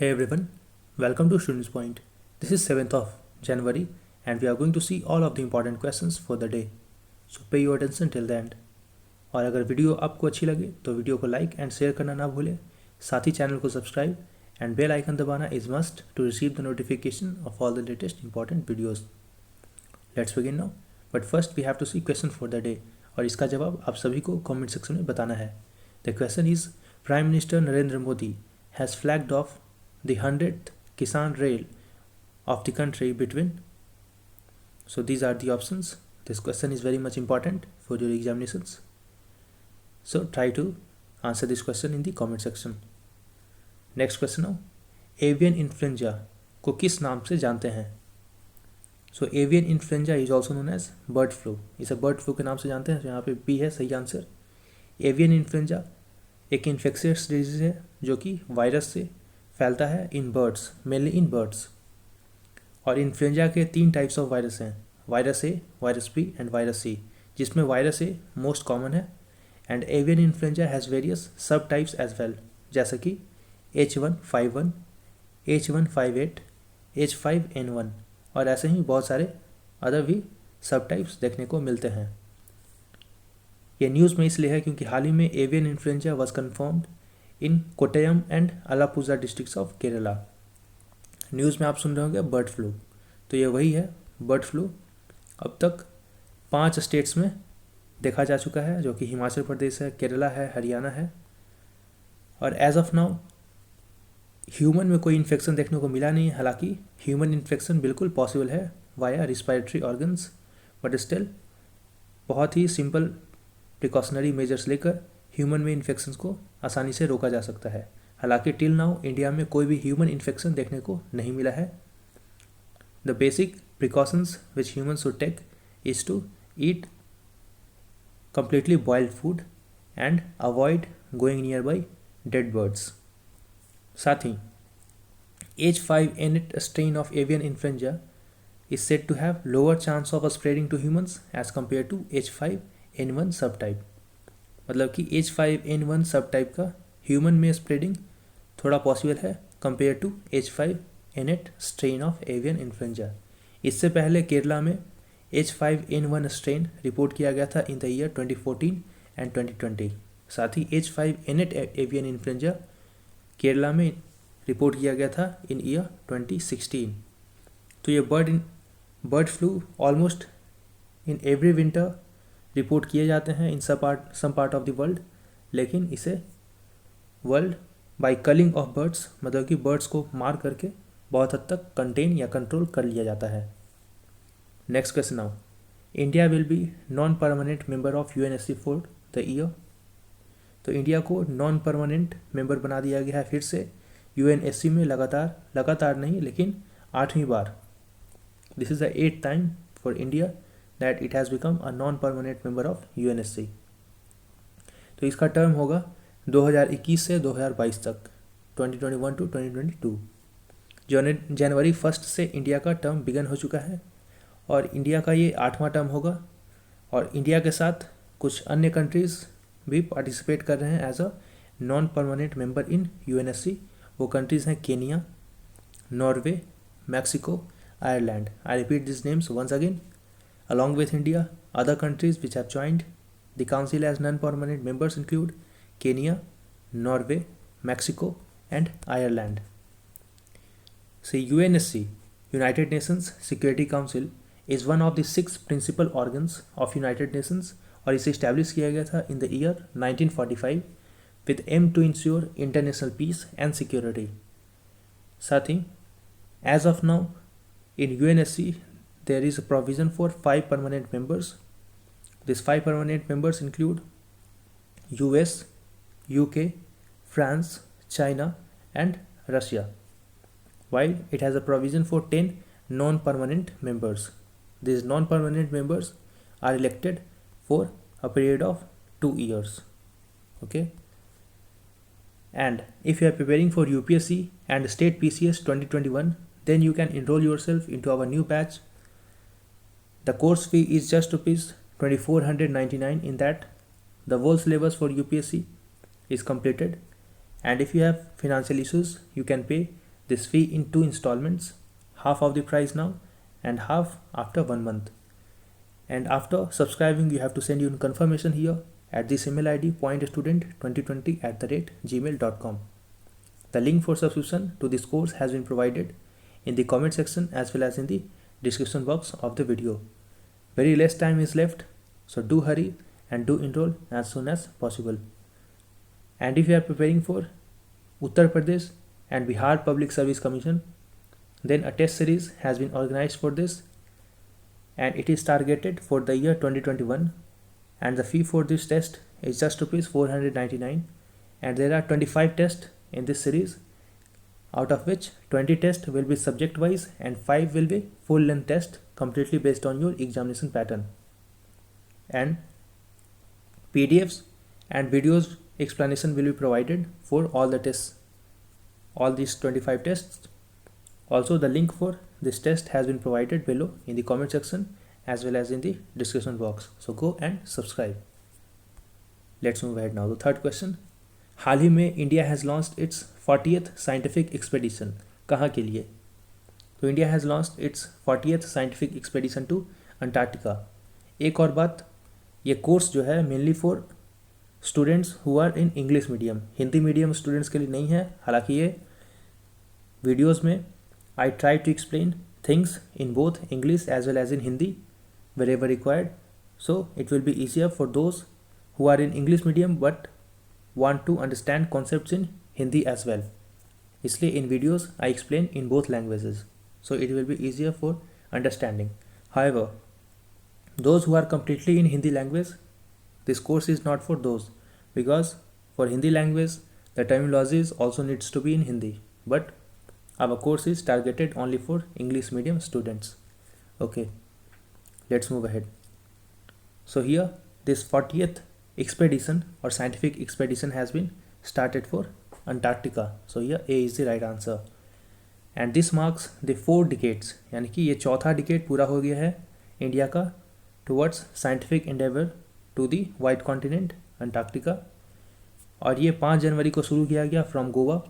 Hey everyone, welcome to Students Point. This is 7th of January and we are going to see all of the important questions for the day. So pay your attention till the end. और अगर video आपको अच्छी लगे तो video को like and share करना ना भूलें, साथ ही चैनल को सब्सक्राइब एंड बेल आइकन दबाना is must to receive the notification of all the latest important videos. Let's begin now, but first we have to see question for the day और इसका जवाब आप सभी को कमेंट सेक्शन में बताना है. The question is prime minister Narendra Modi has flagged of the 100th Kisan Rail of the country between. So these are the options. This question is very much important for your examinations. So try to answer this question in the comment section. Next question now. Avian influenza को किस नाम से जानते हैं? So avian influenza is also known as bird flu. इसे bird flu के नाम से जानते हैं. तो यहाँ पे B है सही आंसर. Avian influenza एक इन्फेक्शियस डिजीज है जो कि वायरस से फैलता है in birds, mainly in birds. और इन्फ्लुएंजा के 3 टाइप्स ऑफ वायरस हैं, virus A, virus B and virus C, जिसमें वायरस ए मोस्ट कॉमन है. And avian influenza has various sub types as well, जैसा कि H151, H158, H5N1 और ऐसे ही बहुत सारे अदर भी सब टाइप्स देखने को मिलते हैं. ये न्यूज़ में इसलिए है क्योंकि हाल ही में avian influenza was confirmed in Kottayam and Alappuzha districts of Kerala. News में आप सुन रहे होंगे बर्ड फ्लू, तो ये वही है बर्ड फ्लू. अब तक 5 स्टेट्स में देखा जा चुका है, जो कि हिमाचल प्रदेश है, केरला है, हरियाणा है. और एज ऑफ नाउ ह्यूमन में कोई इन्फेक्शन देखने को मिला नहीं है. हालांकि ह्यूमन इन्फेक्शन बिल्कुल पॉसिबल है via respiratory organs, but still बहुत ही सिंपल प्रिकॉशनरी मेजर्स लेकर ह्यूमन में इन्फेक्शंस को आसानी से रोका जा सकता है. हालांकि टिल नाउ इंडिया में कोई भी ह्यूमन इन्फेक्शन देखने को नहीं मिला है. The basic precautions which human should take is to eat completely boiled food and avoid going nearby dead birds. साथ ही H5N8 strain of avian influenza is said to have lower chance of spreading to humans as compared to H5N1 subtype. मतलब कि H5N1 subtype का human में spreading थोड़ा possible है compare to H5N8 strain of avian influenza. इससे पहले केरला में H5N1 strain report किया गया था इन द ईयर 2014 एंड 2020. साथ ही H5N8 एवियन इन्फ्लुएंजा केरला में रिपोर्ट किया गया था इन ईयर 2016. तो ये bird flu almost in every winter report किए जाते हैं in some part of the world, लेकिन इसे world by culling of birds, मतलब कि बर्ड्स को मार करके बहुत हद तक कंटेन या कंट्रोल कर लिया जाता है. Next question now. India will be non permanent member of UNSC for the year. तो इंडिया को नॉन परमानेंट मेंबर बना दिया गया है फिर से UNSC में लगातार नहीं लेकिन 8वीं बार. This is the 8th time for India that it has become a non-permanent member of UNSC. तो इसका टर्म होगा 2021 से 2022 तक, 2021 टू 2022. जनवरी 1 से इंडिया का टर्म बिगन हो चुका है और इंडिया का ये 8वां टर्म होगा. और इंडिया के साथ कुछ अन्य कंट्रीज़ भी पार्टिसिपेट कर रहे हैं as a non permanent member in UNSC. वो कंट्रीज़ हैं Kenya, Norway, Mexico, Ireland. I repeat this names once again. Along with India, other countries which have joined the Council as non-permanent members include Kenya, Norway, Mexico, and Ireland. So UNSC, United Nations Security Council, is one of the 6 principal organs of United Nations और इसे establish किया गया था in the year 1945 with aim to ensure international peace and security. साथ ही as of now in UNSC there is a provision for 5 permanent members. These 5 permanent members include US, UK, France, China and Russia, while it has a provision for 10 non-permanent members. These non-permanent members are elected for a period of 2 years. Okay. And if you are preparing for UPSC and State PCS 2021, then you can enroll yourself into our new batch. The course fee is just ₹2,499. In that, the whole syllabus for UPSC is completed, and if you have financial issues, you can pay this fee in 2 installments, half of the price now and half after 1 month. And after subscribing, you have to send in confirmation here at this email ID pointstudent2020@gmail.com. The link for subscription to this course has been provided in the comment section as well as in the description box of the video. Very less time is left, so do hurry and do enroll as soon as possible. And if you are preparing for Uttar Pradesh and Bihar Public Service Commission, then a test series has been organized for this, and it is targeted for the year 2021, and the fee for this test is just ₹499, and there are 25 tests in this series, out of which 20 tests will be subject wise and 5 will be full length test completely based on your examination pattern. And PDFs and videos explanation will be provided for all the tests, all these 25 tests. Also, the link for this test has been provided below in the comment section as well as in the description box. So go and subscribe. Let's move ahead now. The third question. हाल ही में India has launched its 40th scientific expedition. कहाँ के लिए? तो India has launched its 40th scientific expedition to Antarctica. एक और बात, ये कोर्स जो है mainly for students who are in English medium, Hindi medium students के लिए नहीं है. हालांकि ये वीडियोज़ में I try to explain things in both English as well as in Hindi wherever required, so it will be easier for those who are in English medium but want to understand concepts in Hindi as well. इसलिए in videos I explain in both languages, so it will be easier for understanding. However, those who are completely in Hindi language, this course is not for those, because for Hindi language the terminologies also needs to be in Hindi, but our course is targeted only for English medium students. Okay, let's move ahead. So here this 40th expedition or scientific expedition has been started for Antarctica. So here A is the right answer. And this marks the 4 decades, यानी कि ये चौथा decade पूरा हो गया है India का towards scientific endeavor to the white continent Antarctica. और ये 5 जनवरी को शुरू किया गया फ्रॉम गोवा,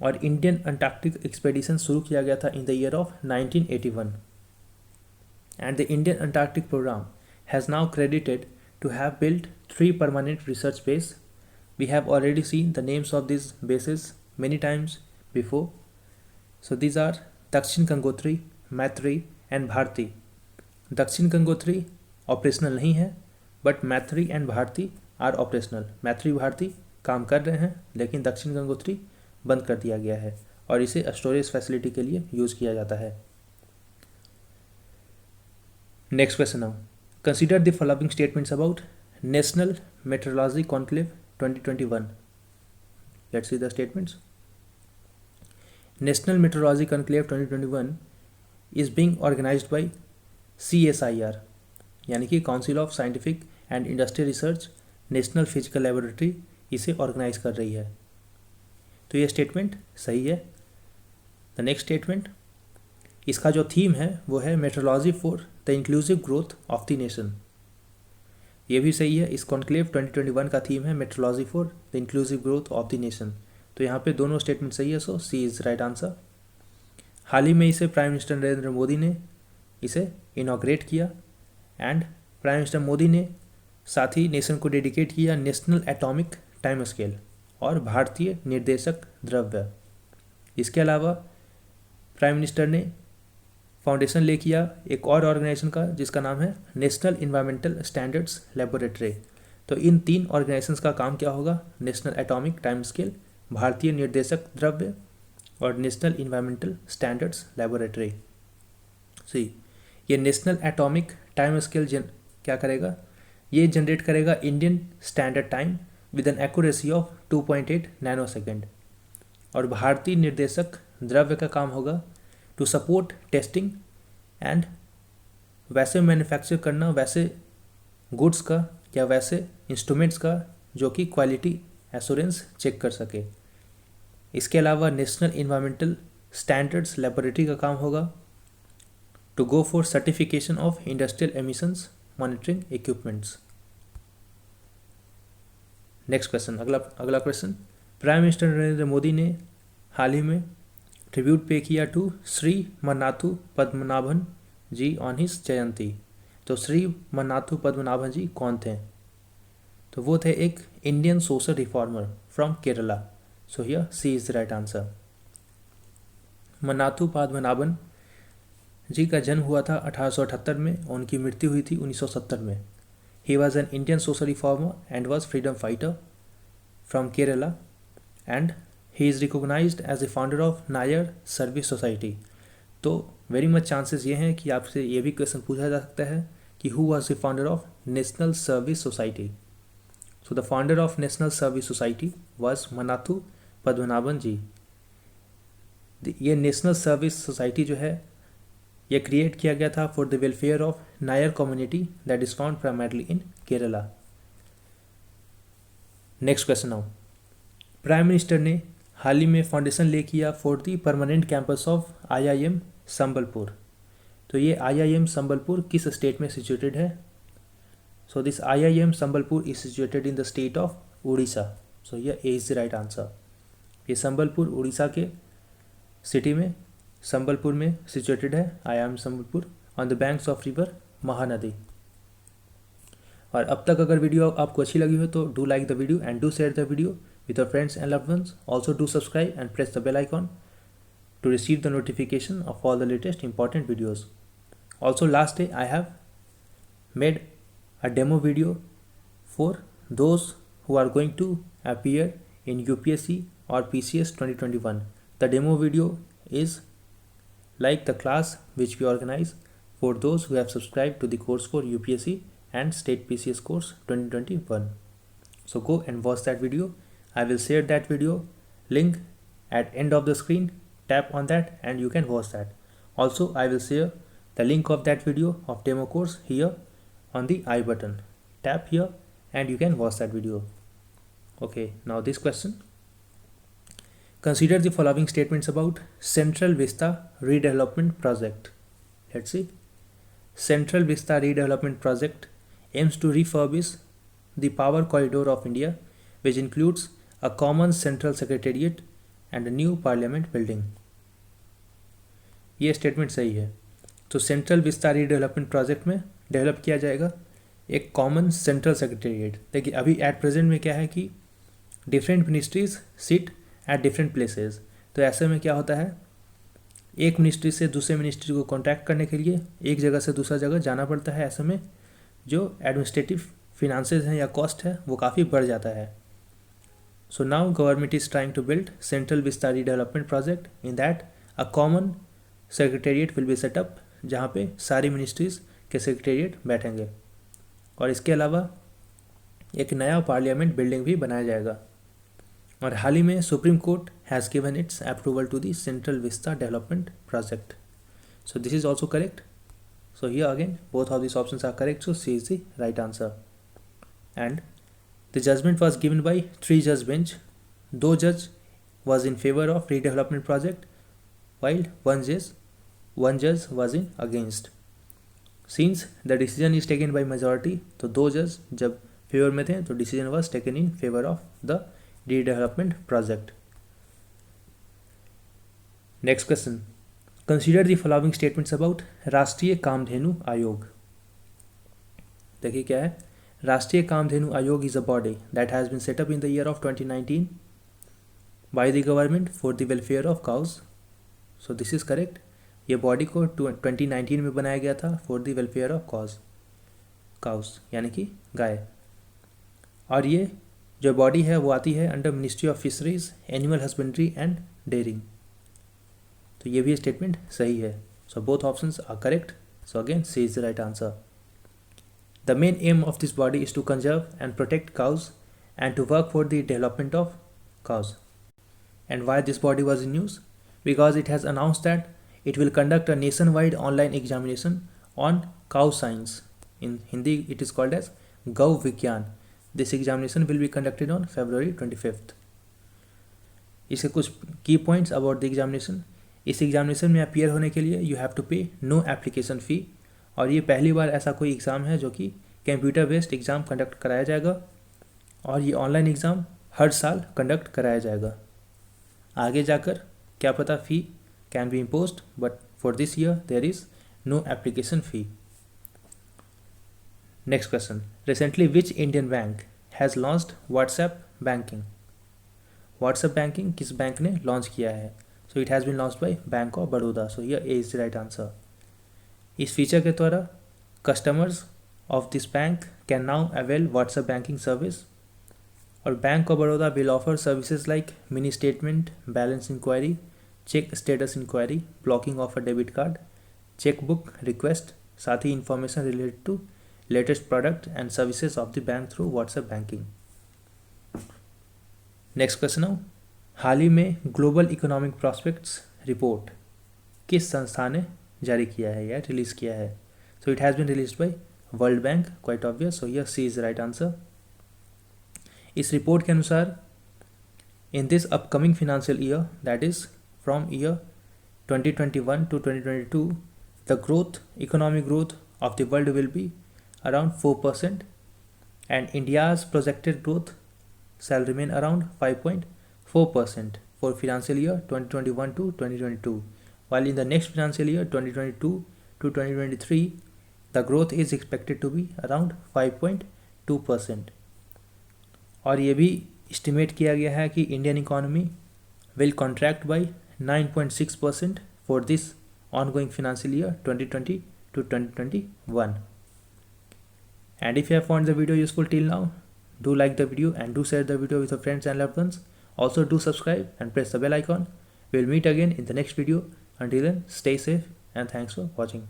और इंडियन अंटार्कटिक एक्सपेडिशन शुरू किया गया था in the year of 1981. And the Indian Antarctic Program has now credited to have built 3 permanent research bases. We have already seen the names of these bases many times before. So these are Dakshin Gangotri, Maitri and Bharti. Dakshin Gangotri operational नहीं है, but Maitri and Bharti are operational. Maitri Bharti काम कर रहे हैं, लेकिन दक्षिण गंगोत्री बंद कर दिया गया है और इसे स्टोरेज फैसिलिटी के लिए यूज़ किया जाता है. Next question now. Consider the following statements about National Meteorology Conclave 2021. Let's see the statements. National Meteorology Conclave 2021 is being organized by CSIR, यानी कि council of scientific and industrial research national physical laboratory इसे organise कर रही है. तो ये statement सही है. द नेक्स्ट स्टेटमेंट, इसका जो थीम है वो है metrology for the inclusive growth of the nation. ये भी सही है. इस कॉन्क्लेव 2021 का थीम है metrology for the inclusive growth of the nation. तो यहाँ पे दोनों स्टेटमेंट सही है, सो सी इज़ राइट आंसर. हाल ही में इसे प्राइम मिनिस्टर नरेंद्र मोदी ने इसे इनॉग्रेट किया, एंड प्राइम मिनिस्टर मोदी ने साथ ही नेशन को डेडिकेट किया नेशनल एटॉमिक टाइम स्केल और भारतीय निर्देशक द्रव्य. इसके अलावा प्राइम मिनिस्टर ने फाउंडेशन ले किया एक और ऑर्गेनाइजेशन का जिसका नाम है नेशनल इन्वायरमेंटल स्टैंडर्ड्स लेबोरेटरी. तो इन 3 ऑर्गेनाइजेशंस का काम क्या होगा? नेशनल एटॉमिक टाइम स्केल, भारतीय निर्देशक द्रव्य और नेशनल इन्वायरमेंटल स्टैंडर्ड्स लेबोरेटरी. सी, ये नेशनल एटॉमिक टाइम स्केल क्या करेगा? ये जनरेट करेगा Indian standard time with an accuracy of 2.8 nanosecond. और भारतीय निर्देशक द्रव्य का काम होगा टू सपोर्ट टेस्टिंग एंड वैसे मैन्युफैक्चर करना वैसे गुड्स का या वैसे इंस्ट्रूमेंट्स का जो कि क्वालिटी एश्योरेंस चेक कर सके. इसके अलावा नेशनल इन्वायरमेंटल स्टैंडर्ड्स लेबोरेटरी का काम होगा to go for certification of industrial emissions monitoring equipments. Next question, अगला क्वेश्चन. प्राइम मिनिस्टर नरेंद्र मोदी ने हाल ही में ट्रिब्यूट पे किया to Shri Mannathu Padmanabhan ji on his जयंती। तो श्री मन्नाथु पद्मनाभन जी कौन थे? तो वो थे एक Indian social reformer from Kerala. So here C is the right answer. Mannathu Padmanabhan ji का जन्म हुआ था 1878 में और उनकी मृत्यु हुई थी 1970 में। He was an Indian social reformer and was freedom fighter from Kerala and he is recognised as a founder of Nair service society. तो वेरी मच चांसेस ये हैं कि आपसे ये भी क्वेश्चन पूछा जा सकता है कि who was the founder of national service society. So the founder of national service society was Mannathu Padmanabhan ji. ये नेशनल सर्विस सोसाइटी जो है ये क्रिएट किया गया था for the welfare of Nair community that is found primarily in Kerala. Next question now. Prime minister ने हाल ही में फाउंडेशन ले किया for the permanent campus of IIM Sambalpur. तो ये IIM संबलपुर किस स्टेट में सिचुएटेड है? So this IIM Sambalpur is situated in the state of Orissa. So ये इज द राइट आंसर। ये संबलपुर उड़ीसा के सिटी में संबलपुर में सिचुएटेड है IIM Sambalpur on the banks of river Mahanadi. और अब तक अगर वीडियो आपको अच्छी लगी हो तो do like the video and do share the video with your friends and loved ones. Also do subscribe and press the bell icon to receive the notification of all the latest important videos. Also last day I have made a demo video for those who are going to appear in UPSC or PCS 2021. The demo video is like the class which we organize for those who have subscribed to the course for UPSC and State PCS course 2021. So go and watch that video. I will share that video link at end of the screen. Tap on that and you can watch that. Also I will share the link of that video of demo course here on the I button. Tap here and you can watch that video. Okay, now this question. Consider the following statements about Central Vista Redevelopment Project. Let's see. Central Vista Redevelopment Project aims to refurbish the power corridor of India, which includes a common central secretariat and a new parliament building. ये statement सही है। तो central vista redevelopment project में develop किया जाएगा एक common central secretariat. देखिए अभी एट प्रेजेंट में क्या है कि different ministries sit at different places. तो ऐसे में क्या होता है, एक मिनिस्ट्री से दूसरे मिनिस्ट्री को कॉन्टैक्ट करने के लिए एक जगह से दूसरा जगह जाना पड़ता है। ऐसे में जो एडमिनिस्ट्रेटिव फिनांसेस हैं या कॉस्ट है वो काफ़ी बढ़ जाता है। So now government is trying to build Central Vista Redevelopment Project in that a common secretariat will be set up जहाँ पे सारी मिनिस्ट्रीज के सेक्रेटेरिएट बैठेंगे और इसके अलावा एक नया पार्लियामेंट बिल्डिंग भी बनाया जाएगा। और हाल ही में supreme court has given its approval to the central vista development project. So this is also correct. So here again both of this options are correct, so C is the right answer. And the judgment was given by 3-judge bench. Though judge was in favor of redevelopment project while one judge was in against. Since the decision is taken by majority, तो दो जज जब favour में थे तो decision was taken in favor of the redevelopment project. Next question. Consider the following statements about राष्ट्रीय कामधेनु आयोग। देखिए क्या है, राष्ट्रीय कामधेनु आयोग is a body that has been set up in the year of 2019 by the government for the welfare of cows. So this is correct. ये body को 2019 में बनाया गया था for the welfare of cows यानी कि गाय। और ये जो बॉडी है वो आती है under ministry of fisheries, animal husbandry and dairying. तो ये भी स्टेटमेंट सही है। So both options are correct. So again C is the right answer. The main aim of this body is to conserve and protect cows and to work for the development of cows. And why this body was in news? Because it has announced that it will conduct a nationwide online examination on cow science. In Hindi it is called as Gau Vigyan. This examination will be conducted on February 25th. इसके कुछ key points about the examination. इस examination में appear होने के लिए you have to pay no application fee. और ये पहली बार ऐसा कोई एग्ज़ाम है जो कि कंप्यूटर बेस्ड एग्ज़ाम कंडक्ट कराया जाएगा और ये ऑनलाइन एग्ज़ाम हर साल कंडक्ट कराया जाएगा। आगे जाकर क्या पता फ़ी can be imposed, but for this year there is no application fee. Next question. Recently, which Indian bank has launched WhatsApp banking? WhatsApp banking किस बैंक ने लॉन्च किया है? So it has been launched by Bank of Baroda. So here A is the right answer. इस feature के द्वारा customers of this bank can now avail WhatsApp banking service, और bank of Baroda will offer services like mini statement, balance inquiry, cheque status inquiry, blocking of a debit card, cheque book request, साथ ही information related to latest product and services of the bank through WhatsApp banking. Next question है, हाल ही में global economic prospects report किस संस्था ने जारी किया है या रिलीज़ किया है? So it has been released by world bank, quite obvious. So here C is the right answer. इस रिपोर्ट के अनुसार in this upcoming financial year, that is from year 2021 to 2022, the economic growth of the world will be around 4%, and India's projected growth shall remain around 5.4% for financial year 2021 to 2022, while in the next financial year 2022 to 2023 the growth is expected to be around 5.2%. और ये भी estimate किया गया है कि Indian economy will contract by 9.6% for this ongoing financial year 2020 to 2021. And if you have found the video useful till now, do like the video and do share the video with your friends and loved ones. Also do subscribe and press the bell icon. We'll meet again in the next video. Until then, stay safe and thanks for watching.